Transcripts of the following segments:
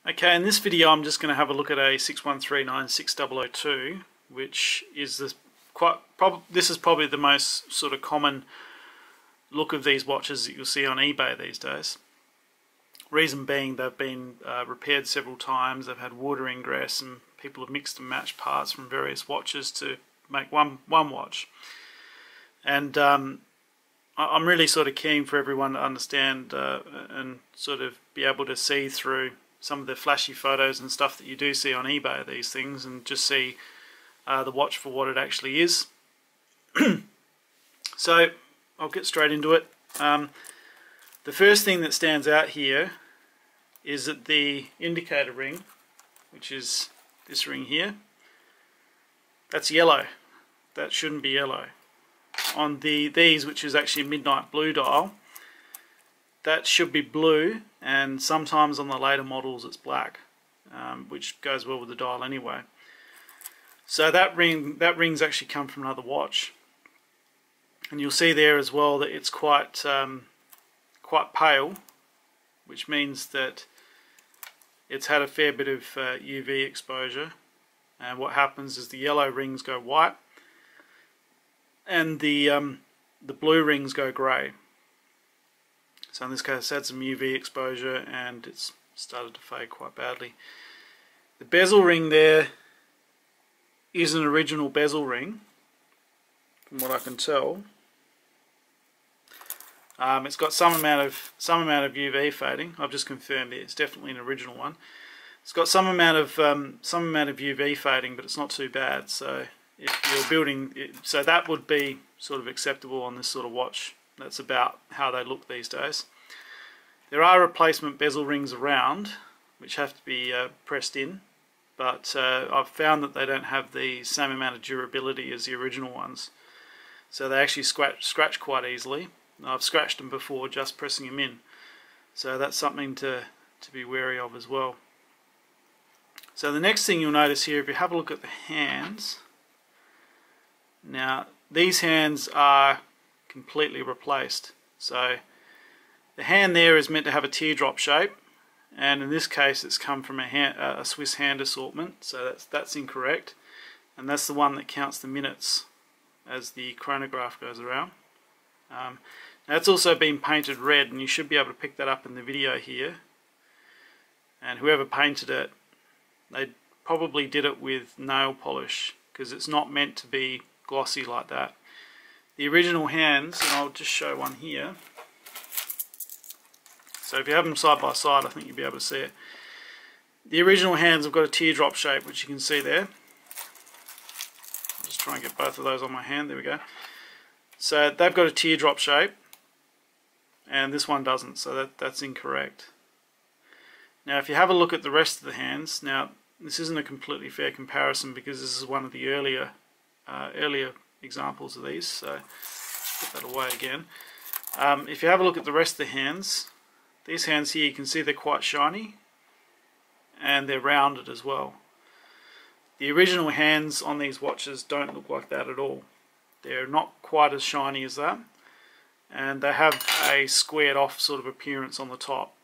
Okay, in this video I'm just going to have a look at a 613960002, which is this this is probably the most sort of common look of these watches that you'll see on eBay these days. Reason being, they've been repaired several times, they've had water ingress, and people have mixed and matched parts from various watches to make one watch. And I'm really sort of keen for everyone to understand and sort of be able to see through some of the flashy photos and stuff that you do see on eBay of these things, and just see the watch for what it actually is. So I'll get straight into it. The first thing that stands out here is that the indicator ring, which is this ring here, that's yellow. That shouldn't be yellow. On these, which is actually a midnight blue dial, that should be blue, and sometimes on the later models it's black, which goes well with the dial anyway. So that ring's actually come from another watch, and you'll see there as well that it's quite pale, which means that it's had a fair bit of UV exposure. And what happens is the yellow rings go white, and the blue rings go grey. So in this case it's had some UV exposure and it's started to fade quite badly. The bezel ring there is an original bezel ring, from what I can tell. It's got some amount of UV fading. I've just confirmed it. It's definitely an original one. It's got some amount of UV fading, but it's not too bad. So if you're building it, so that would be sort of acceptable on this sort of watch. That's about how they look these days. There are replacement bezel rings around which have to be pressed in, but I've found that they don't have the same amount of durability as the original ones. So they actually scratch quite easily. I've scratched them before just pressing them in. So that's something to be wary of as well. So the next thing you'll notice here, if you have a look at the hands, now these hands are completely replaced. So the hand there is meant to have a teardrop shape, and in this case it's come from a Swiss hand assortment, so that's incorrect, and that's the one that counts the minutes as the chronograph goes around. Now it's also been painted red, and you should be able to pick that up in the video here, and whoever painted it, they probably did it with nail polish, because it's not meant to be glossy like that. The original hands, and I'll just show one here. So if you have them side by side, I think you'll be able to see it. The original hands have got a teardrop shape, which you can see there. I'll just try and get both of those on my hand. There we go. So they've got a teardrop shape, and this one doesn't, so that's incorrect. Now if you have a look at the rest of the hands, now this isn't a completely fair comparison because this is one of the earlier examples of these, so put that away again. If you have a look at the rest of the hands, these hands here, you can see they're quite shiny and they're rounded as well. The original hands on these watches don't look like that at all. They're not quite as shiny as that, and they have a squared off sort of appearance on the top.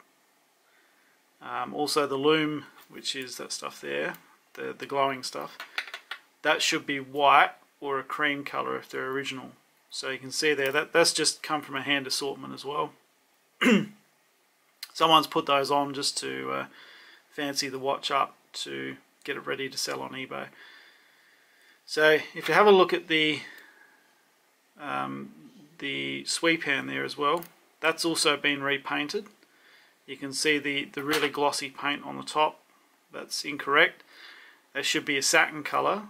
Also the lume, which is that stuff there, the glowing stuff, that should be white or a cream colour if they're original. So you can see there, that's just come from a hand assortment as well. Someone's put those on just to fancy the watch up to get it ready to sell on eBay. So if you have a look at the sweep hand there as well, that's also been repainted. You can see the really glossy paint on the top. That's incorrect. There should be a satin colour,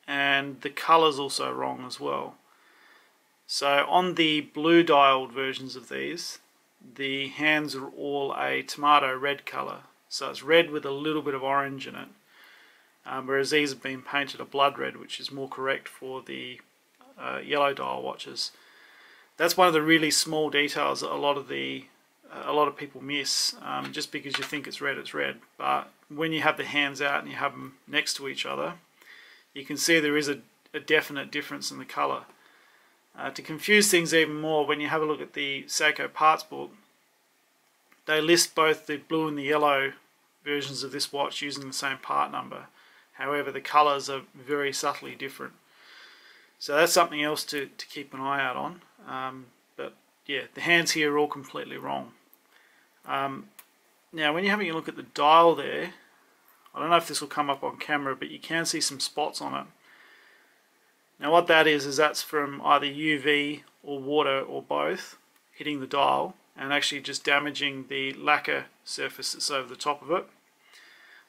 and the colour's also wrong as well. So on the blue dialed versions of these, the hands are all a tomato red colour. So it's red with a little bit of orange in it, whereas these have been painted a blood red, which is more correct for the yellow dial watches. That's one of the really small details that a lot of people miss. Just because you think it's red, but when you have the hands out and you have them next to each other, you can see there is a definite difference in the colour. To confuse things even more, when you have a look at the SEIKO parts book, they list both the blue and the yellow versions of this watch using the same part number. However, the colours are very subtly different. So that's something else to keep an eye out on. But yeah, the hands here are all completely wrong. Now when you're having a look at the dial there, I don't know if this will come up on camera, but you can see some spots on it. Now what that is that's from either UV or water or both hitting the dial and actually just damaging the lacquer surface that's over the top of it.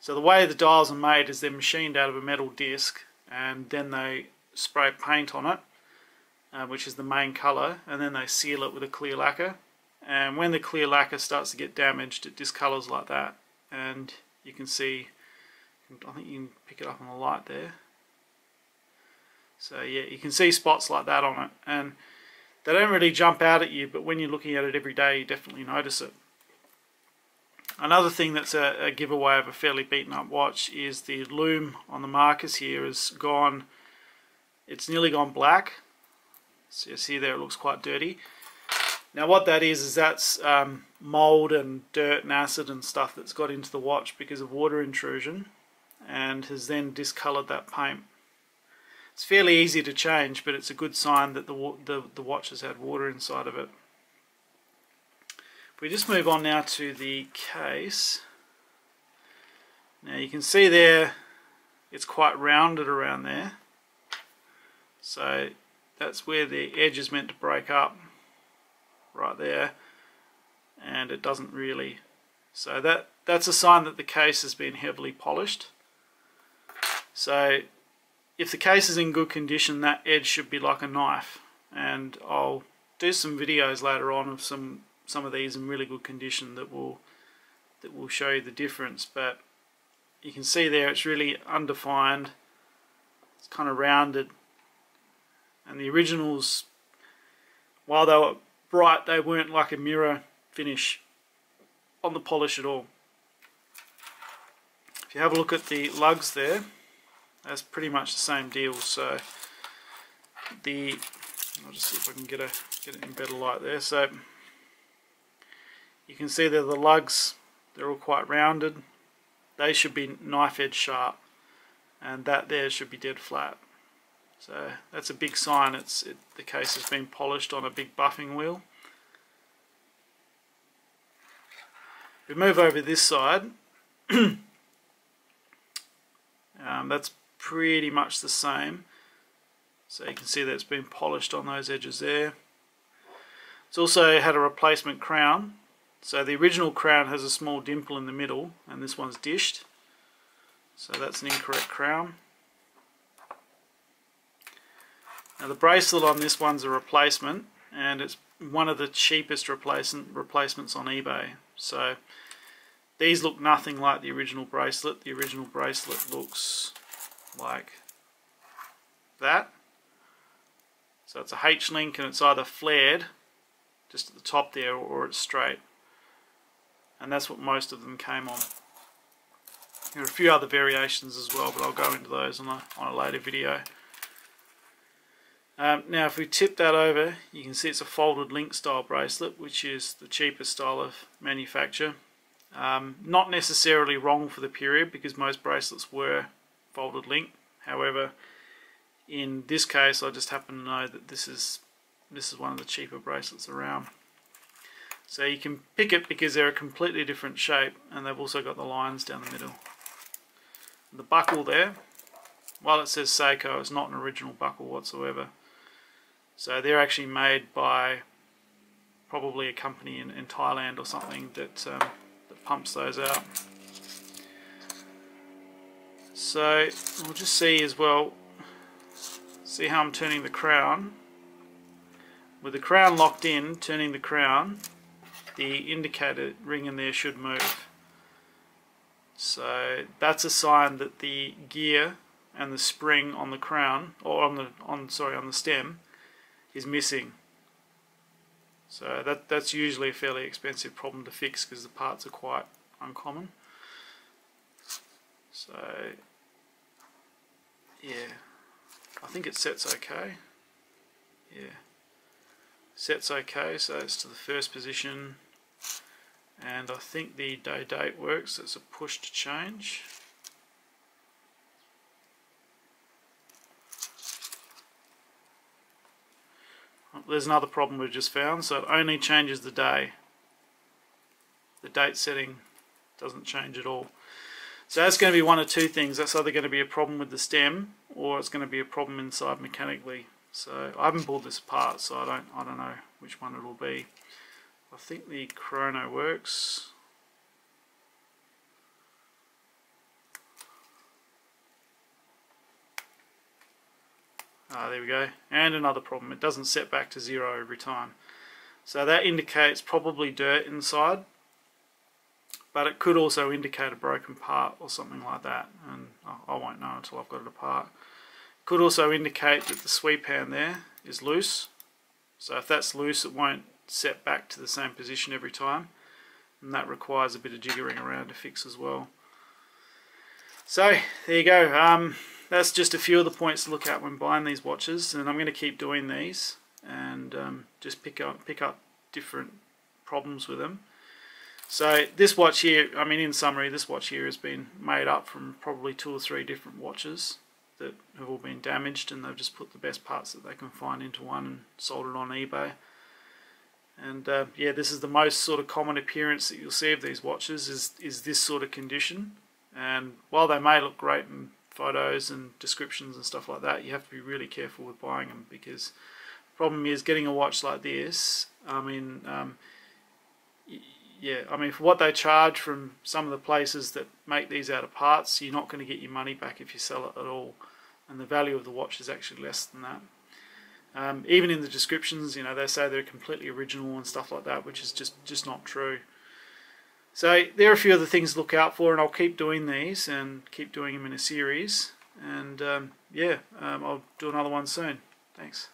So the way the dials are made is they're machined out of a metal disc, and then they spray paint on it, which is the main colour, and then they seal it with a clear lacquer. And when the clear lacquer starts to get damaged, it discolours like that. And you can see, I think you can pick it up on the light there. So yeah, you can see spots like that on it, and they don't really jump out at you, but when you're looking at it every day, you definitely notice it. Another thing that's a giveaway of a fairly beaten up watch is the lume on the markers here has gone, it's nearly gone black. So you see there it looks quite dirty. Now what that is that's mould and dirt and acid and stuff that's got into the watch because of water intrusion and has then discoloured that paint. It's fairly easy to change, but it's a good sign that the watch has had water inside of it. If we just move on now to the case, now you can see there it's quite rounded around there, so that's where the edge is meant to break up, right there, and it doesn't really. So that's a sign that the case has been heavily polished. So if the case is in good condition, that edge should be like a knife, and I'll do some videos later on of some of these in really good condition that will show you the difference. But you can see there it's really undefined, it's kind of rounded, and the originals, while they were bright, they weren't like a mirror finish on the polish at all. If you have a look at the lugs there, that's pretty much the same deal. So I'll just see if I can get it in better light there. So you can see that the lugs, they're all quite rounded. They should be knife edge sharp, and that there should be dead flat. So that's a big sign the case has been polished on a big buffing wheel. If we move over this side, that's pretty much the same. So you can see that it's been polished on those edges there. It's also had a replacement crown. So the original crown has a small dimple in the middle, and this one's dished. So that's an incorrect crown. Now the bracelet on this one's a replacement, and it's one of the cheapest replacements on eBay. So these look nothing like the original bracelet. The original bracelet looks like that. So it's a H-link, and it's either flared just at the top there, or it's straight. And that's what most of them came on. There are a few other variations as well, but I'll go into those on a later video. Now if we tip that over, you can see it's a folded link style bracelet, which is the cheapest style of manufacture. Not necessarily wrong for the period, because most bracelets were folded link. However, in this case I just happen to know that this is one of the cheaper bracelets around. So you can pick it because they're a completely different shape, and they've also got the lines down the middle. The buckle there, while it says SEIKO, it's not an original buckle whatsoever. So they're actually made by probably a company in Thailand or something that pumps those out. So we'll just see as well, see how I'm turning the crown. With the crown locked in, turning the crown, the indicator ring in there should move. So that's a sign that the gear and the spring on the crown, or on the stem, is missing. So that's usually a fairly expensive problem to fix because the parts are quite uncommon. So yeah, I think it sets okay. Yeah, sets okay, so it's to the first position, and I think the date works. It's a push to change. There's another problem we've just found, so it only changes the day. The date setting doesn't change at all. So that's going to be one of two things. That's either going to be a problem with the stem, or it's going to be a problem inside mechanically. So I haven't pulled this apart, so I don't know which one it'll be. I think the chrono works. There we go. And another problem, it doesn't set back to 0 every time. So that indicates probably dirt inside, but it could also indicate a broken part or something like that, and I won't know until I've got it apart. It could also indicate that the sweep hand there is loose. So if that's loose, it won't set back to the same position every time, and that requires a bit of jiggering around to fix as well. So there you go. That's just a few of the points to look at when buying these watches, and I'm going to keep doing these and just pick up different problems with them. So this watch here, I mean, in summary, this watch here has been made up from probably 2 or 3 different watches that have all been damaged, and they've just put the best parts that they can find into one and sold it on eBay. And yeah, this is the most sort of common appearance that you'll see of these watches, is this sort of condition. And while they may look great in photos and descriptions and stuff like that, you have to be really careful with buying them, because the problem is getting a watch like this. I mean, yeah, I mean, for what they charge from some of the places that make these out of parts, you're not going to get your money back if you sell it at all, and the value of the watch is actually less than that. Even in the descriptions, you know, they say they're completely original and stuff like that, which is just not true. So there are a few other things to look out for, and I'll keep doing these and keep doing them in a series. And yeah, I'll do another one soon. Thanks.